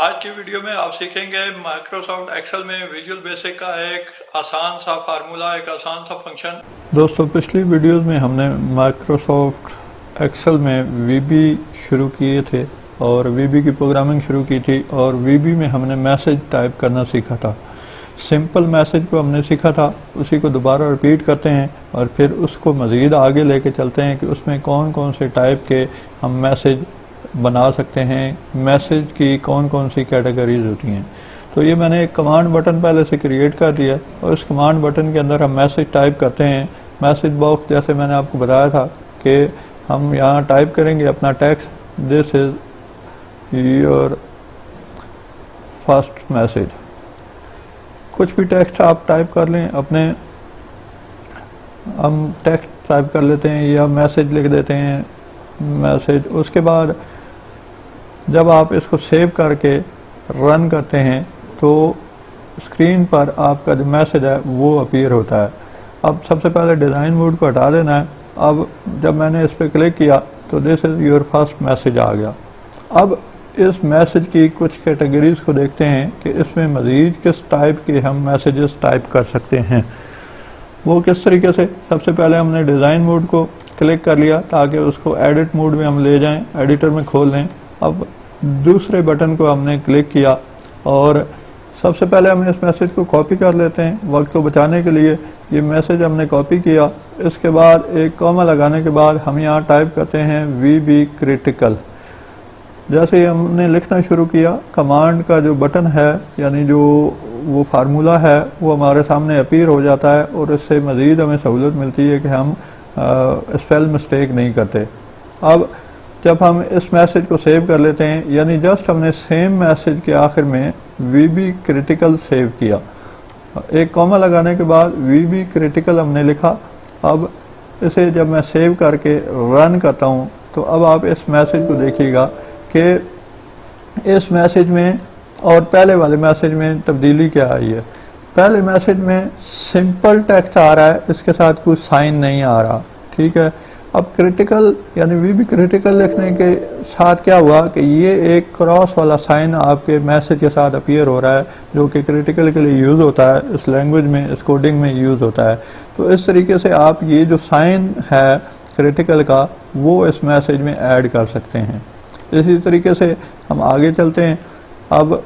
आज की वीडियो में आप सीखेंगे माइक्रोसॉफ्ट एक्सेल में विजुअल बेसिक का एक आसान सा फार्मूला, एक आसान सा फंक्शन। दोस्तों, पिछली वीडियोस में हमने माइक्रोसॉफ्ट एक्सेल में वीबी शुरू किए थे और वीबी की प्रोग्रामिंग शुरू की थी और वीबी में हमने मैसेज टाइप करना सीखा था। सिंपल मैसेज को हमने सीखा था, उसी को दोबारा रिपीट करते हैं और फिर उसको मज़ीद आगे लेके चलते हैं कि उसमें कौन कौन से टाइप के हम मैसेज बना सकते हैं, मैसेज की कौन कौन सी कैटेगरीज होती हैं। तो ये मैंने एक कमांड बटन पहले से क्रिएट कर दिया और इस कमांड बटन के अंदर हम मैसेज टाइप करते हैं। मैसेज बॉक्स जैसे मैंने आपको बताया था कि हम यहाँ टाइप करेंगे अपना text, this is your first message. कुछ भी टेक्स्ट आप टाइप कर लें अपने, हम टेक्स्ट टाइप कर लेते हैं या मैसेज लिख देते हैं मैसेज। उसके बाद जब आप इसको सेव करके रन करते हैं तो स्क्रीन पर आपका जो मैसेज है वो अपीयर होता है। अब सबसे पहले डिज़ाइन मोड को हटा देना है। अब जब मैंने इस पर क्लिक किया तो this is your first message आ गया। अब इस मैसेज की कुछ कैटेगरीज को देखते हैं कि इसमें मज़ीद किस टाइप के हम मैसेजेस टाइप कर सकते हैं। वो किस तरीके से, सबसे पहले हमने डिज़ाइन मोड को क्लिक कर लिया ताकि उसको एडिट मोड में हम ले जाएं, एडिटर में खोल लें। अब दूसरे बटन को हमने क्लिक किया और सबसे पहले हम इस मैसेज को कॉपी कर लेते हैं वक्त को बचाने के लिए। ये मैसेज हमने कॉपी किया, इसके बाद एक कॉमा लगाने के बाद हम यहाँ टाइप करते हैं वीबी क्रिटिकल। जैसे ही हमने लिखना शुरू किया, कमांड का जो बटन है यानी जो वो फार्मूला है वो हमारे सामने अपीयर हो जाता है और इससे मज़ीद हमें सहूलत मिलती है कि हम स्पेल मिस्टेक नहीं करते। अब जब हम इस मैसेज को सेव कर लेते हैं, यानी जस्ट हमने सेम मैसेज के आखिर में वीबी क्रिटिकल सेव किया, एक कॉमा लगाने के बाद वीबी क्रिटिकल हमने लिखा। अब इसे जब मैं सेव करके रन करता हूँ तो अब आप इस मैसेज को देखिएगा कि इस मैसेज में और पहले वाले मैसेज में तब्दीली क्या आई है। पहले मैसेज में सिंपल टेक्स्ट आ रहा है, इसके साथ कुछ साइन नहीं आ रहा, ठीक है। अब क्रिटिकल यानी वीबी क्रिटिकल लिखने के साथ क्या हुआ कि ये एक क्रॉस वाला साइन आपके मैसेज के साथ अपीयर हो रहा है, जो कि क्रिटिकल के लिए यूज़ होता है, इस लैंग्वेज में, इस कोडिंग में यूज़ होता है। तो इस तरीके से आप ये जो साइन है क्रिटिकल का वो इस मैसेज में ऐड कर सकते हैं। इसी तरीके से हम आगे चलते हैं। अब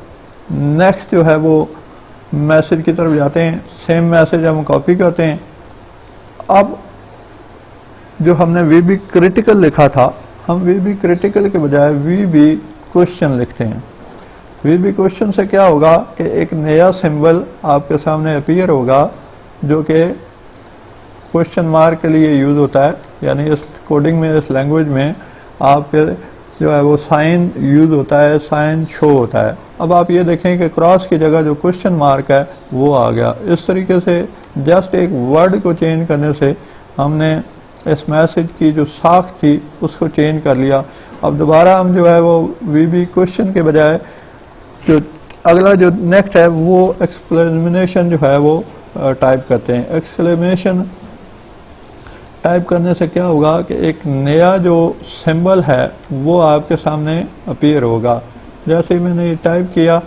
नेक्स्ट जो है वो मैसेज की तरफ जाते हैं। सेम मैसेज हम कॉपी करते हैं। अब जो हमने वीबी क्रिटिकल लिखा था, हम वीबी क्रिटिकल के बजाय वीबी क्वेश्चन लिखते हैं। वीबी क्वेश्चन से क्या होगा कि एक नया सिंबल आपके सामने अपीयर होगा जो कि क्वेश्चन मार्क के लिए यूज़ होता है, यानी इस कोडिंग में, इस लैंग्वेज में आपके जो है वो साइन यूज़ होता है, साइन शो होता है। अब आप ये देखें कि क्रॉस की जगह जो क्वेश्चन मार्क है वो आ गया। इस तरीके से जस्ट एक वर्ड को चेंज करने से हमने इस मैसेज की जो साख थी उसको चेंज कर लिया। अब दोबारा हम जो है वो वीबी क्वेश्चन के बजाय जो अगला जो नेक्स्ट है वो एक्सक्लेमेशन जो है वो टाइप करते हैं। एक्सक्लेमेशन टाइप करने से क्या होगा कि एक नया जो सिंबल है वो आपके सामने अपीयर होगा। जैसे ही मैंने ये टाइप किया,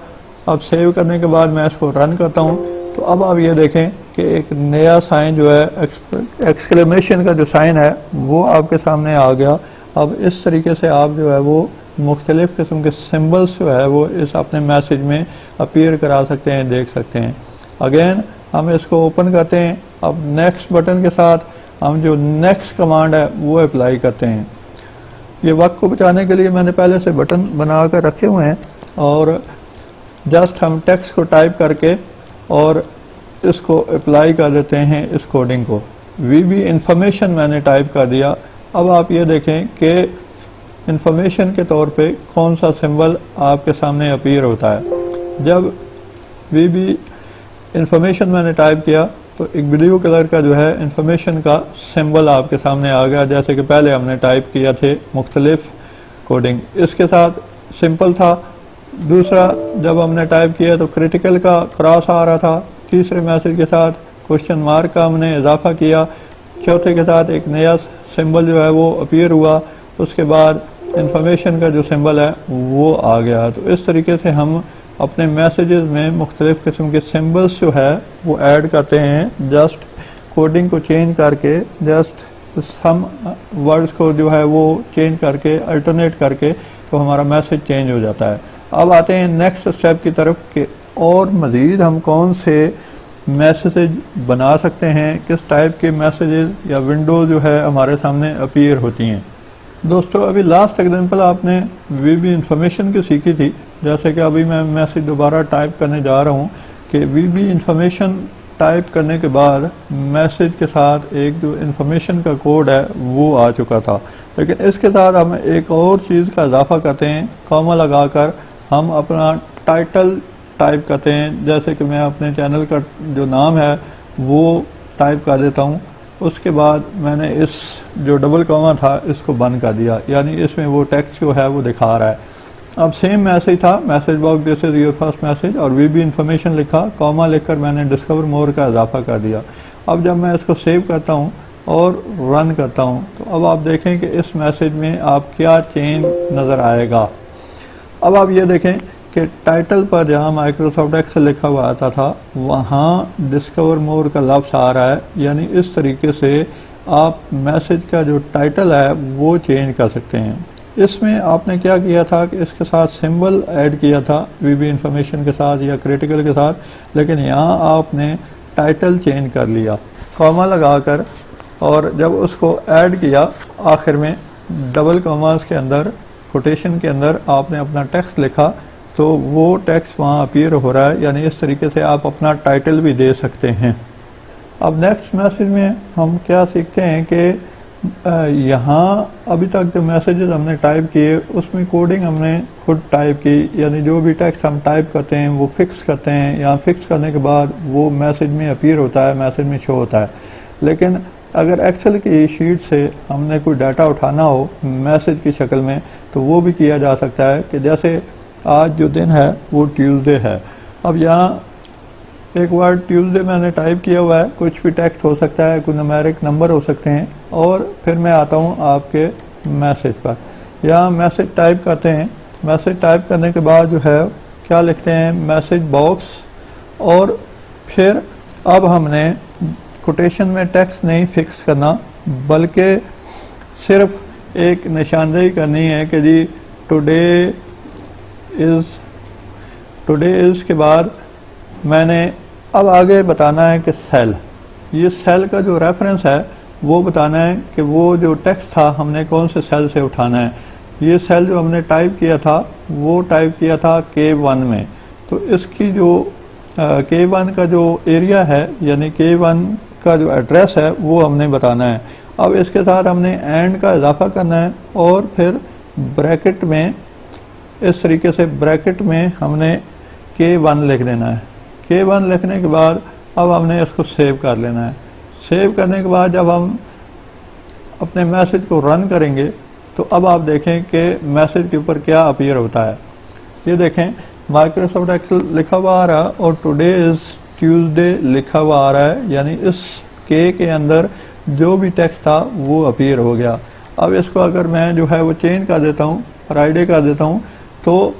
अब सेव करने के बाद मैं इसको रन करता हूँ तो अब आप ये देखें कि एक नया साइन जो है, एक्सक्लेमेशन का जो साइन है वो आपके सामने आ गया। अब इस तरीके से आप जो है वो मुख्तलिफ़ किस्म के सिंबल्स जो है वो इस अपने मैसेज में अपीयर करा सकते हैं, देख सकते हैं। अगेन हम इसको ओपन करते हैं। अब नेक्स्ट बटन के साथ हम जो नेक्स्ट कमांड है वो अप्लाई करते हैं। ये वक्त को बचाने के लिए मैंने पहले से बटन बना कर रखे हुए हैं और जस्ट हम टेक्स्ट को टाइप करके और इसको अप्लाई कर देते हैं इस कोडिंग को। वीबी इंफॉर्मेशन मैंने टाइप कर दिया। अब आप ये देखें कि इंफॉर्मेशन के तौर पे कौन सा सिंबल आपके सामने अपीयर होता है। जब वीबी इंफॉर्मेशन मैंने टाइप किया तो एक ब्लू कलर का जो है इंफॉर्मेशन का सिंबल आपके सामने आ गया, जैसे कि पहले हमने टाइप किया थे मुख्तलिफ कोडिंग। इसके साथ सिंपल था। दूसरा जब हमने टाइप किया तो क्रिटिकल का क्रॉस आ रहा था। तीसरे मैसेज के साथ क्वेश्चन मार्क का हमने इजाफा किया। चौथे के साथ एक नया सिंबल जो है वो अपीयर हुआ। उसके बाद इंफॉर्मेशन का जो सिंबल है वो आ गया। तो इस तरीके से हम अपने मैसेजेस में मुख्तलिफ़ किस्म के सिंबल्स जो है वो ऐड करते हैं, जस्ट कोडिंग को चेंज करके, जस्ट सम वर्ड्स को जो है वो चेंज करके, अल्टरनेट करके, तो हमारा मैसेज चेंज हो जाता है। अब आते हैं नेक्स्ट स्टेप की तरफ कि और मज़ीद हम कौन से मैसेज बना सकते हैं, किस टाइप के मैसेजेस या विंडो जो है हमारे सामने अपीयर होती हैं। दोस्तों अभी लास्ट एग्जांपल आपने वीबी इंफॉर्मेशन की सीखी थी, जैसे कि अभी मैं मैसेज दोबारा टाइप करने जा रहा हूँ कि वीबी इंफॉर्मेशन टाइप करने के बाद मैसेज के साथ एक जो इंफॉर्मेशन का कोड है वो आ चुका था। लेकिन इसके साथ हम एक और चीज़ का इजाफा करते हैं, कॉमा लगाकर हम अपना टाइटल टाइप करते हैं। जैसे कि मैं अपने चैनल का जो नाम है वो टाइप कर देता हूँ, उसके बाद मैंने इस जो डबल कॉमा था इसको बंद कर दिया, यानी इसमें वो टेक्स्ट जो है वो दिखा रहा है। अब सेम मैसेज था, message box this is your first message, और वीबी इंफॉर्मेशन लिखा, कॉमा लिखकर मैंने डिस्कवर मोर का इजाफा कर दिया। अब जब मैं इसको सेव करता हूँ और रन करता हूँ तो अब आप देखें कि इस मैसेज में आप क्या चेंज नज़र आएगा। अब आप ये देखें कि टाइटल पर जहाँ माइक्रोसॉफ्ट एक्सेल लिखा हुआ आता था वहाँ डिस्कवर मोर का लफ्ज़ आ रहा है, यानी इस तरीके से आप मैसेज का जो टाइटल है वो चेंज कर सकते हैं। इसमें आपने क्या किया था कि इसके साथ सिंबल ऐड किया था वीबी इंफॉर्मेशन के साथ या क्रिटिकल के साथ, लेकिन यहाँ आपने टाइटल चेंज कर लिया कॉमा लगाकर, और जब उसको ऐड किया आखिर में डबल कॉमास के अंदर, कोटेशन के अंदर आपने अपना टेक्स्ट लिखा तो वो टेक्स्ट वहाँ अपीयर हो रहा है, यानी इस तरीके से आप अपना टाइटल भी दे सकते हैं। अब नेक्स्ट मैसेज में हम क्या सीखते हैं कि यहाँ अभी तक जो मैसेजेस हमने टाइप किए उसमें कोडिंग हमने खुद टाइप की, यानी जो भी टेक्स्ट हम टाइप करते हैं वो फिक्स करते हैं, यहाँ फिक्स करने के बाद वो मैसेज में अपीयर होता है, मैसेज में शो होता है। लेकिन अगर एक्सेल की शीट से हमने कोई डाटा उठाना हो मैसेज की शक्ल में तो वो भी किया जा सकता है, कि जैसे आज जो दिन है वो ट्यूसडे है। अब यहाँ एक वर्ड ट्यूसडे मैंने टाइप किया हुआ है, कुछ भी टेक्स्ट हो सकता है, कोई न्यूमेरिक नंबर हो सकते हैं, और फिर मैं आता हूँ आपके मैसेज पर। यहाँ मैसेज टाइप करते हैं, मैसेज टाइप करने के बाद जो है क्या लिखते हैं, मैसेज बॉक्स, और फिर अब हमने कोटेशन में टेक्स्ट नहीं फिक्स करना बल्कि सिर्फ एक निशानदेही करनी है कि जी टुडे इज़ के बाद मैंने अब आगे बताना है कि सेल, ये सेल का जो रेफरेंस है वो बताना है कि वो जो टेक्स्ट था हमने कौन से सेल से उठाना है। ये सेल जो हमने टाइप किया था वो टाइप किया था K1 में, तो इसकी जो K1 का जो एरिया है यानी K1 का जो एड्रेस है वो हमने बताना है। अब इसके साथ हमने एंड का इजाफा करना है और फिर ब्रैकेट में इस तरीके से ब्रैकेट में हमने K1 लिख देना है। K1 लिखने के बाद अब हमने इसको सेव कर लेना है। सेव करने के बाद जब हम अपने मैसेज को रन करेंगे तो अब आप देखें कि मैसेज के ऊपर क्या अपीयर होता है। ये देखें माइक्रोसॉफ्ट एक्सेल लिखा हुआ आ रहा है और टुडे इज़ ट्यूसडे लिखा हुआ आ रहा है, यानी इस के अंदर जो भी टेक्स्ट था वो अपीयर हो गया। अब इसको अगर मैं जो है वो चेंज कर देता हूँ, फ्राइडे कर देता हूँ, तो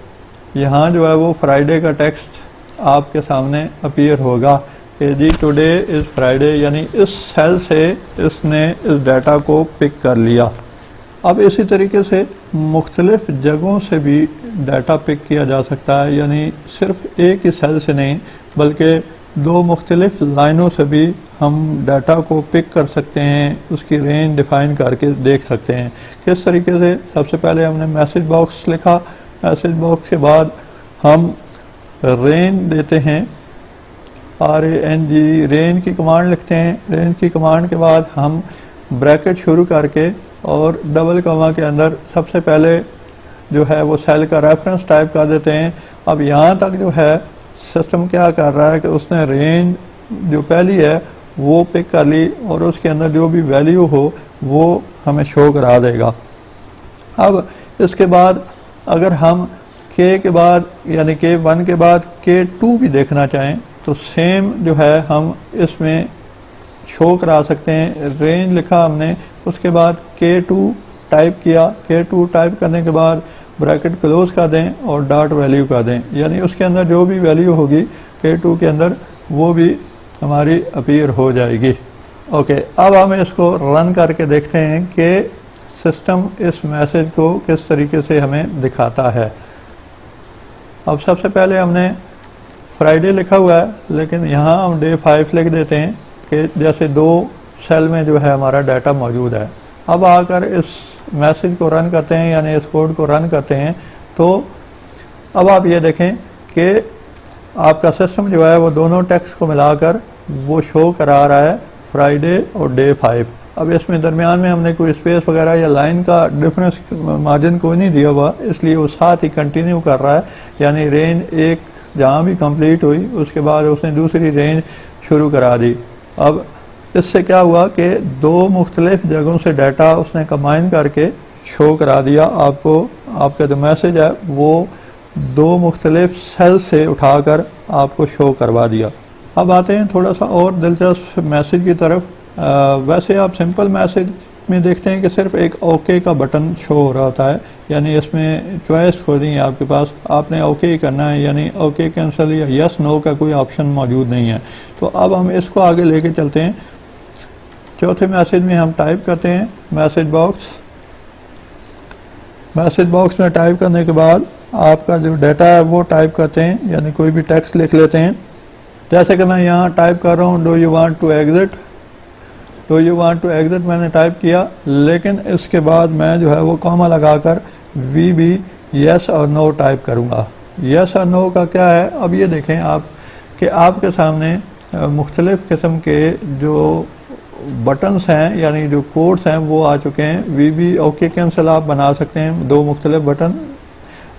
यहाँ जो है वो फ्राइडे का टेक्स्ट आपके सामने अपीयर होगा कि जी टुडे इज़ फ्राइडे, यानी इस सेल से इसने इस डाटा को पिक कर लिया। अब इसी तरीके से मुख्तलिफ़ जगहों से भी डाटा पिक किया जा सकता है, यानी सिर्फ एक ही सेल से नहीं बल्कि दो मुख्तलिफ़ लाइनों से भी हम डाटा को पिक कर सकते हैं, उसकी रेंज डिफ़ाइन करके देख सकते हैं। किस तरीके से, सबसे पहले हमने मैसेज बॉक्स लिखा, मैसेज बॉक्स के बाद हम रेंज देते हैं RANG, रेंज की कमांड लिखते हैं। रेंज की कमांड के बाद हम ब्रैकेट शुरू करके और डबल कॉमा के अंदर सबसे पहले जो है वो सेल का रेफरेंस टाइप कर देते हैं। अब यहाँ तक जो है सिस्टम क्या कर रहा है कि उसने रेंज जो पहली है वो पिक कर ली और उसके अंदर जो भी वैल्यू हो वो हमें शो करा देगा। अब इसके बाद अगर हम K के बाद यानी K1 के बाद K2 भी देखना चाहें तो सेम जो है हम इसमें शो करा सकते हैं। रेंज लिखा हमने, उसके बाद K2 टाइप किया, K2 टाइप करने के बाद ब्रैकेट क्लोज कर दें और डॉट वैल्यू कर दें, यानी उसके अंदर जो भी वैल्यू होगी K2 के अंदर वो भी हमारी अपीयर हो जाएगी। ओके, अब हम इसको रन करके देखते हैं कि सिस्टम इस मैसेज को किस तरीके से हमें दिखाता है। अब सबसे पहले हमने फ्राइडे लिखा हुआ है, लेकिन यहाँ हम डे 5 लिख देते हैं कि जैसे 2 सेल में जो है हमारा डाटा मौजूद है। अब आकर इस मैसेज को रन करते हैं, यानी इस कोड को रन करते हैं, तो अब आप ये देखें कि आपका सिस्टम जो है वो दोनों टेक्स्ट को मिलाकर वो शो करा रहा है फ्राइडे और डे 5। अब इसमें दरमियान में हमने कोई स्पेस वगैरह या लाइन का डिफरेंस मार्जिन कोई नहीं दिया हुआ, इसलिए वो साथ ही कंटिन्यू कर रहा है, यानी रेंज एक जहाँ भी कंप्लीट हुई उसके बाद उसने दूसरी रेंज शुरू करा दी। अब इससे क्या हुआ कि 2 मुख्तलिफ जगहों से डाटा उसने कंबाइन करके शो करा दिया आपको। आपका जो मैसेज है वो 2 मुख्तलिफ सेल से उठाकर आपको शो करवा दिया। अब आते हैं थोड़ा सा और दिलचस्प मैसेज की तरफ। वैसे आप सिंपल मैसेज में देखते हैं कि सिर्फ एक ओके का बटन शो हो रहा होता है, यानी इसमें चॉइस खोली है आपके पास, आपने ओके ही करना है, यानी ओके कैंसिल या यस नो का कोई ऑप्शन मौजूद नहीं है। तो अब हम इसको आगे लेके चलते हैं। चौथे मैसेज में हम टाइप करते हैं मैसेज बॉक्स। मैसेज बॉक्स में टाइप करने के बाद आपका जो डाटा है वो टाइप करते हैं, यानी कोई भी टेक्स्ट लिख लेते हैं। जैसे कि मैं यहाँ टाइप कर रहा हूँ do you want to exit, तो यू वांट टू एग्जिट मैंने टाइप किया, लेकिन इसके बाद मैं जो है वो कॉमा लगाकर वी बी यस और नो टाइप करूँगा। यस और नो का क्या है, अब ये देखें आप कि आपके सामने मुख्तलिफ किस्म के जो बटन्स हैं, यानी जो कोड्स हैं वो आ चुके हैं। वी बी ओके कैंसिल आप बना सकते हैं, 2 मुख्तलिफ बटन,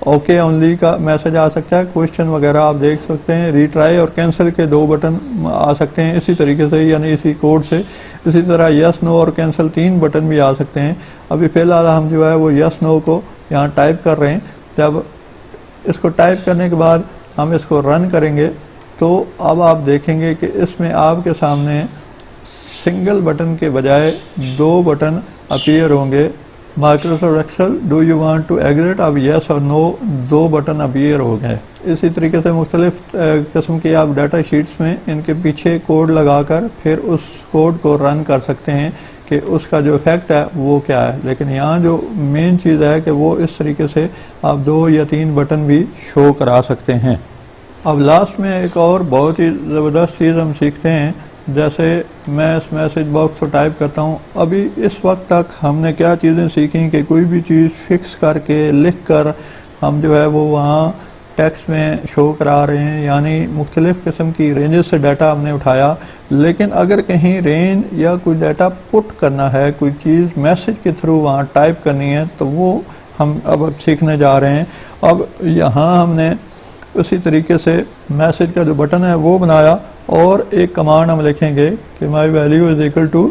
ओके ओनली का मैसेज आ सकता है, क्वेश्चन वगैरह आप देख सकते हैं, रीट्राई और कैंसिल के 2 बटन आ सकते हैं इसी तरीके से, यानी इसी कोड से। इसी तरह यस नो और कैंसिल 3 बटन भी आ सकते हैं। अभी फ़िलहाल हम जो है वो यस नो को यहाँ टाइप कर रहे हैं। जब इसको टाइप करने के बाद हम इसको रन करेंगे तो अब आप देखेंगे कि इसमें आपके सामने सिंगल बटन के बजाय 2 बटन अपीयर होंगे। Microsoft Excel do you want to exit, अब यस और नो 2 बटन अपीयर हो गए। इसी तरीके से मुख्तलिफ किस्म के आप डाटा शीट्स में इनके पीछे कोड लगाकर फिर उस कोड को रन कर सकते हैं कि उसका जो इफेक्ट है वो क्या है। लेकिन यहाँ जो मेन चीज़ है कि वो इस तरीके से आप 2 या 3 बटन भी शो करा सकते हैं। अब लास्ट में एक और बहुत ही ज़बरदस्त चीज़ हम सीखते हैं। जैसे मैं इस मैसेज बॉक्स को टाइप करता हूँ, अभी इस वक्त तक हमने क्या चीज़ें सीखी कि कोई भी चीज़ फिक्स करके लिख कर हम जो है वो वहाँ टेक्स्ट में शो करा रहे हैं, यानी मुख्तलिफ किस्म की रेंजेस से डाटा हमने उठाया। लेकिन अगर कहीं रेंज या कोई डाटा पुट करना है, कोई चीज़ मैसेज के थ्रू वहाँ टाइप करनी है, तो वो हम अब सीखने जा रहे हैं। अब यहाँ हमने उसी तरीके से मैसेज का जो बटन है वो बनाया और एक कमांड हम लिखेंगे कि my value is equal to.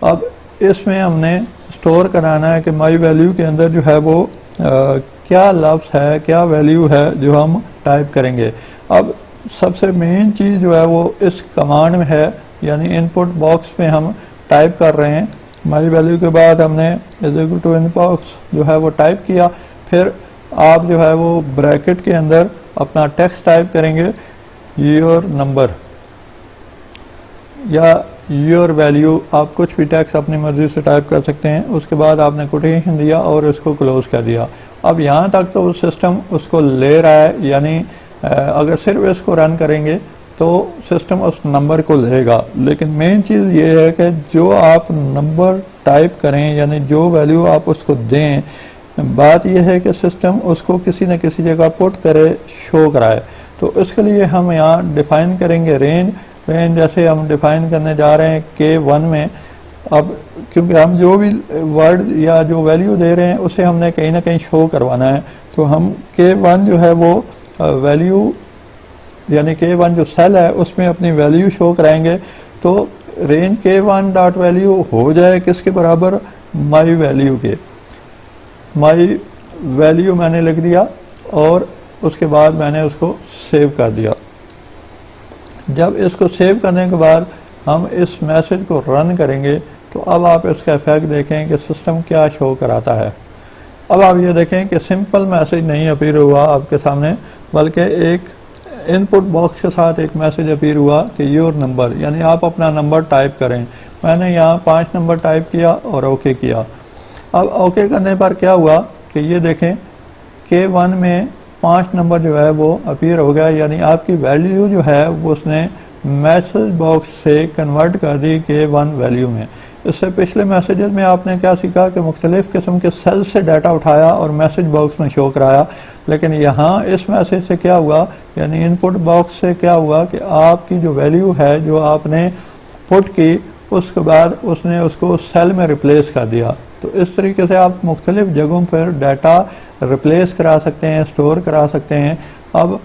अब इसमें हमने स्टोर कराना है कि माई वैल्यू के अंदर जो है वो क्या लफ्ज़ है, क्या वैल्यू है जो हम टाइप करेंगे। अब सबसे मेन चीज़ जो है वो इस कमांड में है, यानी इनपुट बॉक्स में हम टाइप कर रहे हैं। माई वैल्यू के बाद हमने is equal to input box जो है वो टाइप किया। फिर आप जो है वो ब्रैकेट के अंदर अपना टेक्स्ट टाइप करेंगे, योर नंबर या योर वैल्यू, आप कुछ भी टेक्स्ट अपनी मर्जी से टाइप कर सकते हैं। उसके बाद आपने कोटेशन दिया और इसको क्लोज कर दिया। अब यहाँ तक तो सिस्टम उसको ले रहा है, यानी अगर सिर्फ इसको रन करेंगे तो सिस्टम उस नंबर को लेगा। लेकिन मेन चीज़ ये है कि जो आप नंबर टाइप करें, यानी जो वैल्यू आप उसको दें, बात यह है कि सिस्टम उसको किसी न किसी जगह पुट करे, शो कराए। तो इसके लिए हम यहाँ डिफ़ाइन करेंगे रेंज। रेंज जैसे हम डिफ़ाइन करने जा रहे हैं K1 में। अब क्योंकि हम जो भी वर्ड या जो वैल्यू दे रहे हैं उसे हमने कहीं ना कहीं शो करवाना है, तो हम K1 जो है वो वैल्यू, यानी K1 जो सेल है उसमें अपनी वैल्यू शो कराएंगे। तो रेंज K1 डॉट वैल्यू हो जाए किसके बराबर, माई वैल्यू के। माई वैल्यू मैंने लिख दिया और उसके बाद मैंने उसको सेव कर दिया। जब इसको सेव करने के बाद हम इस मैसेज को रन करेंगे तो अब आप इसका इफेक्ट देखें कि सिस्टम क्या शो कराता है। अब आप ये देखें कि सिंपल मैसेज नहीं अपीयर हुआ आपके सामने, बल्कि एक इनपुट बॉक्स के साथ एक मैसेज अपीयर हुआ कि योर नंबर, यानी आप अपना नंबर टाइप करें। मैंने यहाँ 5 नंबर टाइप किया और ओके किया। अब ओके करने पर क्या हुआ कि ये देखें K1 में 5 नंबर जो है वो अपीयर हो गया, यानी आपकी वैल्यू जो है वो उसने मैसेज बॉक्स से कन्वर्ट कर दी K1 वैल्यू में। इससे पिछले मैसेजेस में आपने क्या सीखा कि मुख्तलिफ किस्म के सेल से डाटा उठाया और मैसेज बॉक्स में शो कराया, लेकिन यहाँ इस मैसेज से क्या हुआ, यानी इनपुट बॉक्स से क्या हुआ कि आपकी जो वैल्यू है जो आपने पुट की, उसके बाद उसने उसको सेल में रिप्लेस कर दिया। तो इस तरीके से आप मुख्तलिफ जगहों पर डाटा रिप्लेस करा सकते हैं, स्टोर करा सकते हैं। अब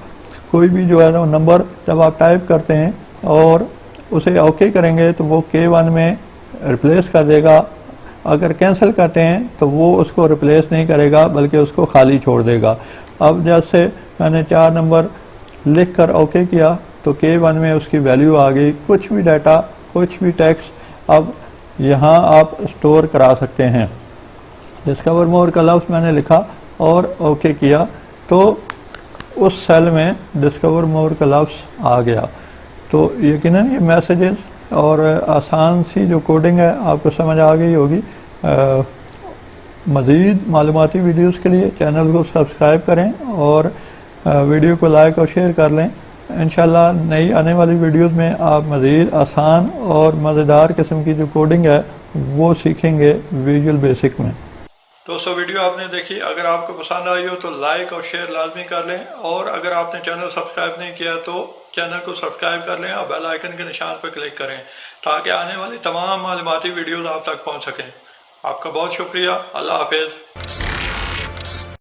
कोई भी जो है ना नंबर जब आप टाइप करते हैं और उसे ओके करेंगे तो वो K1 में रिप्लेस कर देगा। अगर कैंसिल करते हैं तो वो उसको रिप्लेस नहीं करेगा बल्कि उसको खाली छोड़ देगा। अब जैसे मैंने 4 नंबर लिख कर ओके किया तो K1 में उसकी वैल्यू आ गई। कुछ भी डाटा, कुछ भी टेक्स्ट अब यहाँ आप स्टोर करा सकते हैं। डिस्कवर मोर का लफ्ज़ मैंने लिखा और ओके किया तो उस सेल में डिस्कवर मोर का लफ्ज़ आ गया। तो यकीनन ये मैसेजेस और आसान सी जो कोडिंग है आपको समझ आ गई होगी। मज़ीद मालूमाती वीडियोस के लिए चैनल को सब्सक्राइब करें और वीडियो को लाइक और शेयर कर लें। इंशाल्लाह नई आने वाली वीडियोस में आप मज़ीद आसान और मज़ेदार किस्म की जो कोडिंग है वो सीखेंगे विजुअल बेसिक में। दोस्तों वीडियो आपने देखी, अगर आपको पसंद आई हो तो लाइक और शेयर लाजमी कर लें, और अगर आपने चैनल सब्सक्राइब नहीं किया तो चैनल को सब्सक्राइब कर लें और बेल आइकन के निशान पर क्लिक करें ताकि आने वाली तमाम मालूमाती वीडियोस आप तक पहुंच सकें। आपका बहुत शुक्रिया। अल्लाह हाफिज़।